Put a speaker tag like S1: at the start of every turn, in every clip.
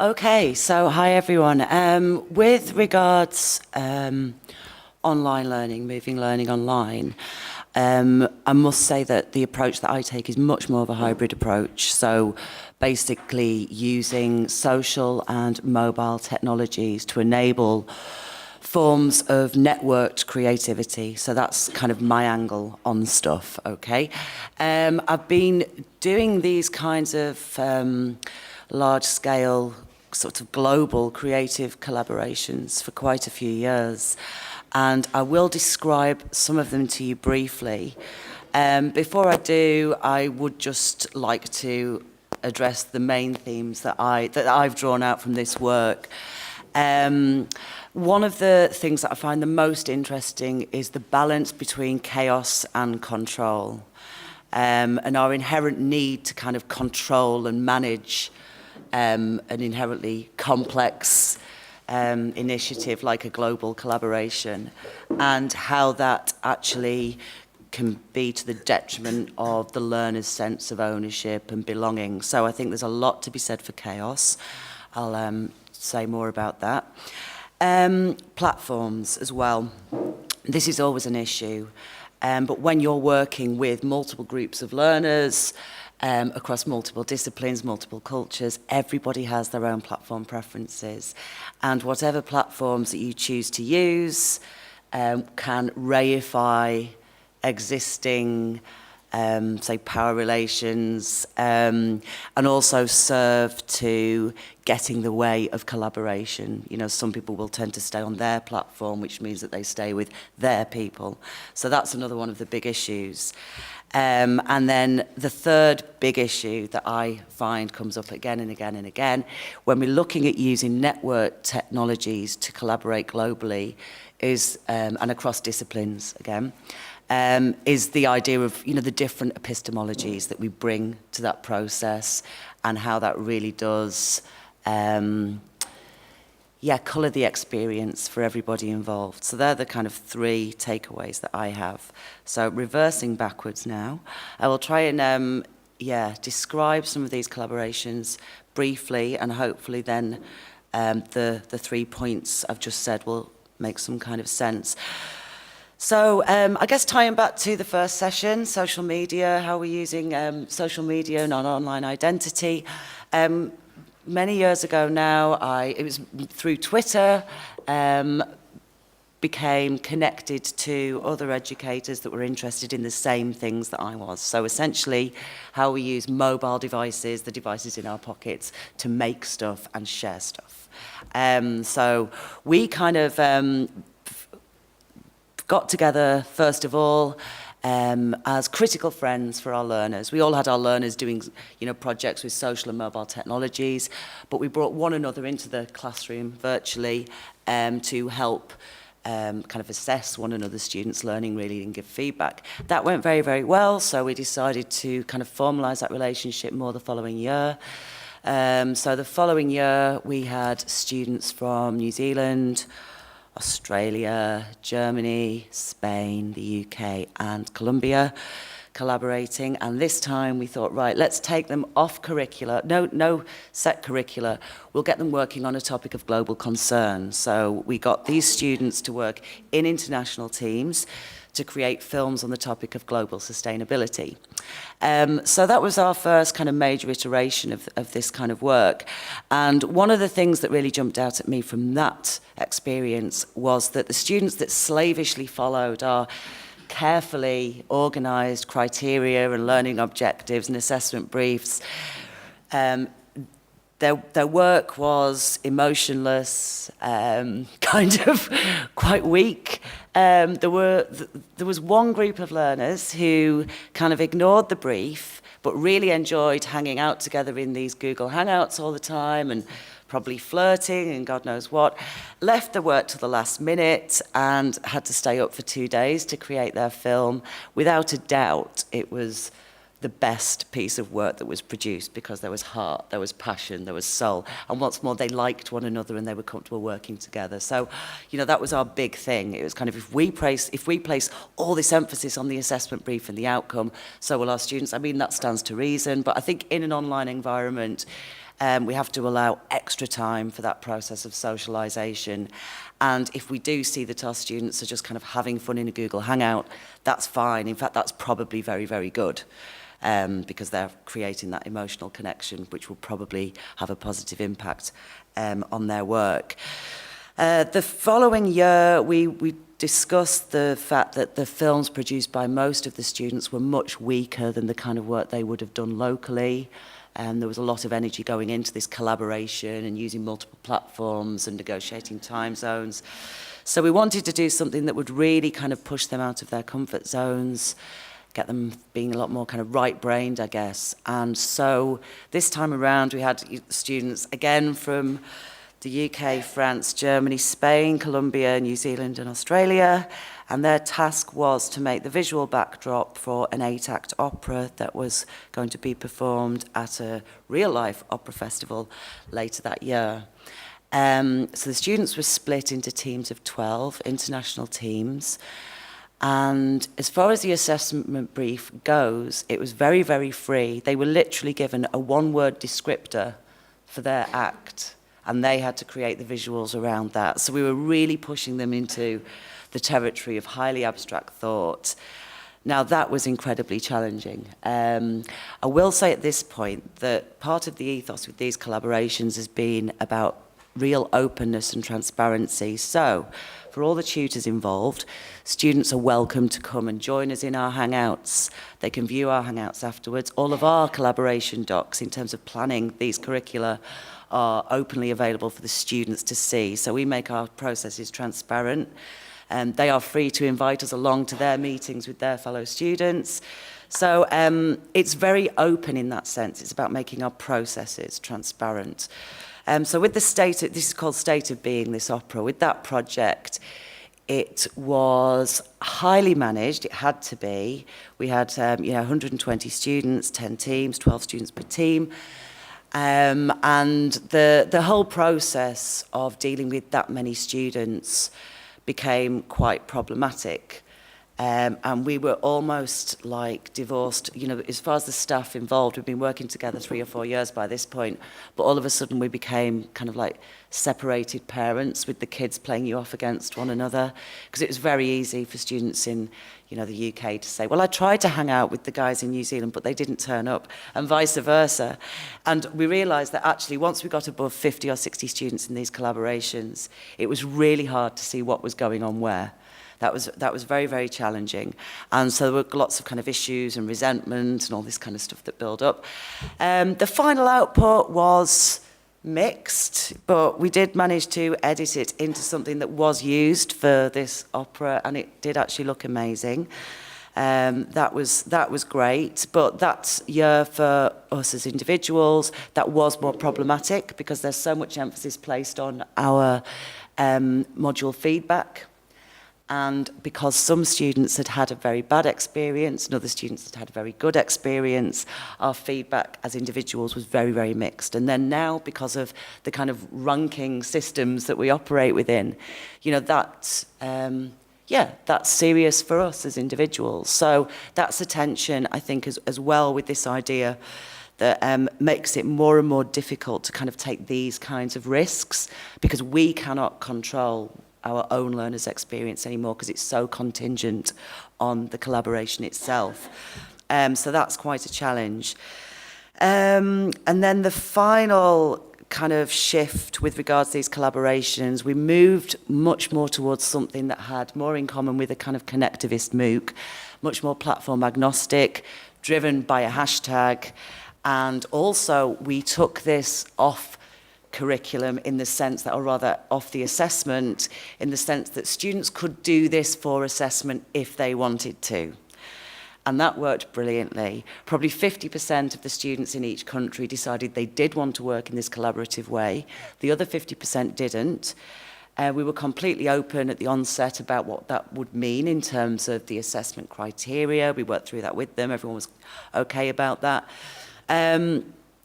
S1: Okay, so hi everyone. With regards online learning, moving learning online, I must say that the approach that I take is much more of a hybrid approach. So basically using social and mobile technologies to enable forms of networked creativity. So that's kind of my angle on stuff, okay? I've been doing these kinds of large-scale, sort of global creative collaborations for quite a few years. And I will describe some of them to you briefly. Before I do, I would just like to address the main themes that I've drawn out from this work. One of the things that I find the most interesting is the balance between chaos and control, and our inherent need to kind of control and manage an inherently complex initiative like a global collaboration, and how that actually can be to the detriment of the learner's sense of ownership and belonging. So I think there's a lot to be said for chaos. I'll say more about that. Platforms as well. This is always an issue, but when you're working with multiple groups of learners across multiple disciplines, multiple cultures, everybody has their own platform preferences, and whatever platforms that you choose to use can reify existing say power relations, and also serve to get in the way of collaboration. You know, some people will tend to stay on their platform, which means that they stay with their people. So that's another one of the big issues. And then the third big issue that I find comes up again and again and again, when we're looking at using network technologies to collaborate globally, is and across disciplines again, is the idea of, you know, the different epistemologies that we bring to that process, and how that really does colour the experience for everybody involved. So they're the kind of three takeaways that I have. So reversing backwards now, I will try and describe some of these collaborations briefly, and hopefully then the 3 points I've just said will make some kind of sense. So I guess tying back to the first session, social media, how we're using social media and online identity. Many years ago now, it was through Twitter, became connected to other educators that were interested in the same things that I was. So essentially, how we use mobile devices, the devices in our pockets, to make stuff and share stuff. So we kind of got together, first of all, as critical friends for our learners. We all had our learners doing, you know, projects with social and mobile technologies, but we brought one another into the classroom virtually to help kind of assess one another's students' learning really and give feedback. That went very, very well, so we decided to kind of formalise that relationship more the following year. So the following year, we had students from New Zealand, Australia, Germany, Spain, the UK, and Colombia collaborating. And this time we thought, right, let's take them off curricula, no set curricula. We'll get them working on a topic of global concern. So we got these students to work in international teams to create films on the topic of global sustainability. So that was our first kind of major iteration of this kind of work. And one of the things that really jumped out at me from that experience was that the students that slavishly followed our carefully organised criteria and learning objectives and assessment briefs, their work was emotionless, kind of quite weak. There was one group of learners who kind of ignored the brief, but really enjoyed hanging out together in these Google Hangouts all the time and probably flirting and God knows what, left the work till the last minute and had to stay up for 2 days to create their film. Without a doubt, it was the best piece of work that was produced because there was heart, there was passion, there was soul. And what's more, they liked one another and they were comfortable working together. So, you know, that was our big thing. It was kind of, if we place all this emphasis on the assessment brief and the outcome, so will our students. I mean, that stands to reason. But I think in an online environment, We have to allow extra time for that process of socialisation. And if we do see that our students are just kind of having fun in a Google Hangout, that's fine. In fact, that's probably very, very good, because they're creating that emotional connection, which will probably have a positive impact on their work. The following year, we discussed the fact that the films produced by most of the students were much weaker than the kind of work they would have done locally. There was a lot of energy going into this collaboration and using multiple platforms and negotiating time zones. So we wanted to do something that would really kind of push them out of their comfort zones, get them being a lot more kind of right-brained, I guess. And so this time around, we had students, again, from the UK, France, Germany, Spain, Colombia, New Zealand and Australia, and their task was to make the visual backdrop for an 8-act opera that was going to be performed at a real-life opera festival later that year. So the students were split into teams of 12, international teams, and as far as the assessment brief goes, it was very, very free. They were literally given a one-word descriptor for their act, and they had to create the visuals around that. So we were really pushing them into the territory of highly abstract thought. Now, that was incredibly challenging. I will say at this point that part of the ethos with these collaborations has been about real openness and transparency. So, for all the tutors involved, students are welcome to come and join us in our Hangouts. They can view our Hangouts afterwards. All of our collaboration docs in terms of planning these curricula are openly available for the students to see. So we make our processes transparent. They are free to invite us along to their meetings with their fellow students. So it's very open in that sense. It's about making our processes transparent. So with this is called State of Being, this opera. With that project, it was highly managed. It had to be. We had 120 students, 10 teams, 12 students per team. And the whole process of dealing with that many students became quite problematic. And we were almost like divorced, as far as the staff involved. We've been working together 3 or 4 years by this point, but all of a sudden we became kind of like separated parents, with the kids playing you off against one another, because it was very easy for students in the UK to say, well, I tried to hang out with the guys in New Zealand, but they didn't turn up, and vice versa. And we realised that actually once we got above 50 or 60 students in these collaborations, it was really hard to see what was going on where. That was very, very challenging. And so there were lots of kind of issues and resentment and all this kind of stuff that built up. The final output was mixed, but we did manage to edit it into something that was used for this opera, and it did actually look amazing. That was great, but that year for us as individuals, that was more problematic because there's so much emphasis placed on our module feedback. And because some students had had a very bad experience and other students had had a very good experience, our feedback as individuals was very, very mixed. And then now, because of the kind of ranking systems that we operate within, that's serious for us as individuals. So that's a tension, I think, as well with this idea that makes it more and more difficult to kind of take these kinds of risks, because we cannot control our own learners' experience anymore because it's so contingent on the collaboration itself. So that's quite a challenge. And then the final kind of shift with regards to these collaborations, we moved much more towards something that had more in common with a kind of connectivist MOOC, much more platform agnostic, driven by a hashtag. And also we took this off curriculum in the sense that, or rather off the assessment, in the sense that students could do this for assessment if they wanted to. And that worked brilliantly. Probably 50% of the students in each country decided they did want to work in this collaborative way. The other 50% didn't. We were completely open at the onset about what that would mean in terms of the assessment criteria. We worked through that with them. Everyone was okay about that.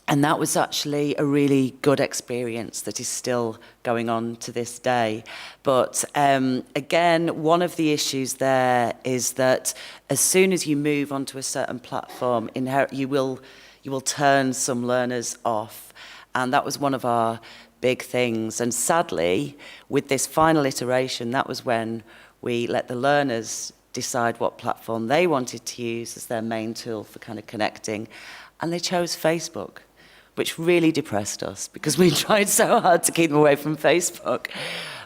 S1: And that was actually a really good experience that is still going on to this day. But again, one of the issues there is that as soon as you move onto a certain platform, you will turn some learners off. And that was one of our big things. And sadly, with this final iteration, that was when we let the learners decide what platform they wanted to use as their main tool for kind of connecting. And they chose Facebook, which really depressed us because we tried so hard to keep them away from Facebook.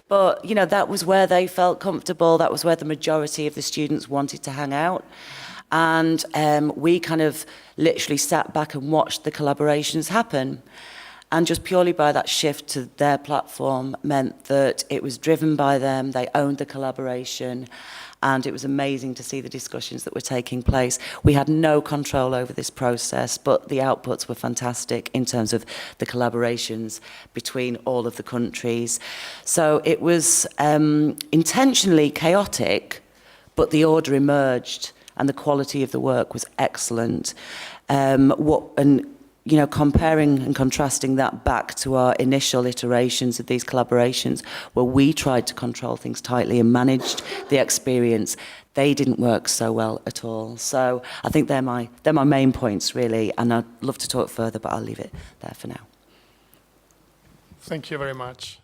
S1: But, you know, that was where they felt comfortable. That was where the majority of the students wanted to hang out. And we kind of literally sat back and watched the collaborations happen. And just purely by that shift to their platform meant that it was driven by them, they owned the collaboration, and it was amazing to see the discussions that were taking place. We had no control over this process, but the outputs were fantastic in terms of the collaborations between all of the countries. So it was intentionally chaotic, but the order emerged, and the quality of the work was excellent. You know, comparing and contrasting that back to our initial iterations of these collaborations, where we tried to control things tightly and managed the experience, they didn't work so well at all. So I think they're my main points, really, and I'd love to talk further, but I'll leave it there for now.
S2: Thank you very much.